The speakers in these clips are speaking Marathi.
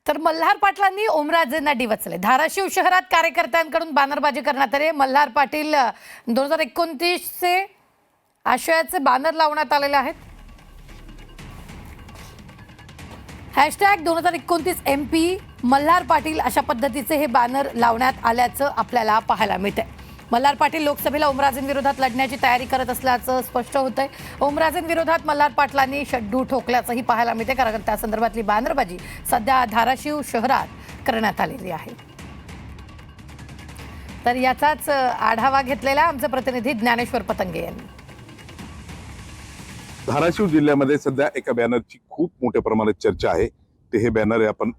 तर मल्हार पाटलांनी ओमराजेंना डिवचले। धाराशिव शहरात कार्यकर्त्यांकडून बॅनरबाजी करण्यात आली। मल्हार पाटील 2029 चे आशयाचे बॅनर लावण्यात आलेले आहेत। #2029 MP मल्हार पाटील अशा पद्धतीचे हे बॅनर लावण्यात आल्याचं आपल्याला पाहायला मिळतंय। मल्हार पाटील लोकसभेला ओमराजेंविरोधात लढण्याची तयारी करत असल्याचं स्पष्ट होतंय। ओमराजेंविरोधात मल्हार पाटलांनी शड्डू ठोकल्याचंही पाहायला मिळते, कारण त्या संदर्भातली बॅनरबाजी सध्या धाराशिव शहरात करण्यात आलेली आहे। तर याचाच आढावा घेतलेला आमचे प्रतिनिधी ज्ञानेश्वर पतंगे यांनी। धाराशिव जिल्ह्यामध्ये सध्या एका बॅनरची खूप मोठ्या प्रमाणात चर्चा आहे। ते हे बॅनर आपण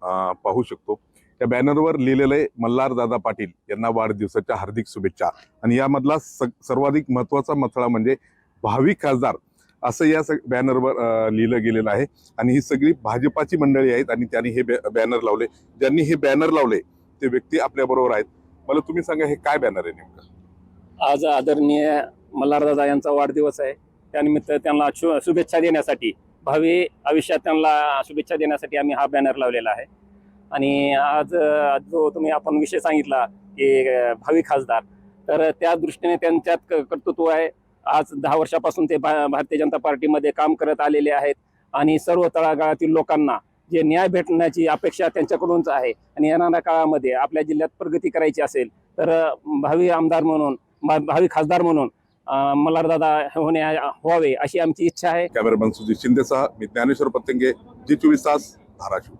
पाहू शकतो। त्या बॅनरवर लिहिलेलं आहे मल्हार दादा पाटील यांना वाढदिवसाच्या हार्दिक शुभेच्छा। आणि यामधला सर्वाधिक महत्त्वाचा मथळा म्हणजे भावी खासदार असं या बॅनरवर लिहिलं गेलेलं आहे। आणि ही सगळी भाजपाची मंडळी आहेत आणि त्यांनी हे बॅनर लावले। ज्यांनी हे बॅनर लावले ते व्यक्ती आपल्या बरोबर आहेत। मला तुम्ही सांगा, हे काय बॅनर आहे नेमकं? आज आदरणीय मल्हारदादा यांचा वाढदिवस आहे। त्यानिमित्त त्यांना शुभेच्छा देण्यासाठी, भावी आयुष्यात त्यांना शुभेच्छा देण्यासाठी आम्ही हा बॅनर लावलेला आहे। आणि आज जो आपण विषय सांगितला की भावी खासदार, तर त्या दृष्टीने त्यांच्यात कर्तृत्व आहे। आज 10 वर्षापासून ते भारतीय जनता पार्टीमध्ये काम करत आलेले आहेत आणि सर्व तळागाळातील लोकांना जे न्याय भेटण्याची अपेक्षा त्यांच्याकडूनच आहे। आणि येणाऱ्या काळामध्ये आपल्या जिल्ह्यात प्रगती करायची असेल तर भावी आमदार म्हणून, भावी खासदार म्हणून मल्हारदादा व्हावे अशी आमची इच्छा आहे। कॅमेरामन सुजित शिंदेसह मी ज्ञानेश्वर पतंगे, G24 तास, धाराशिव।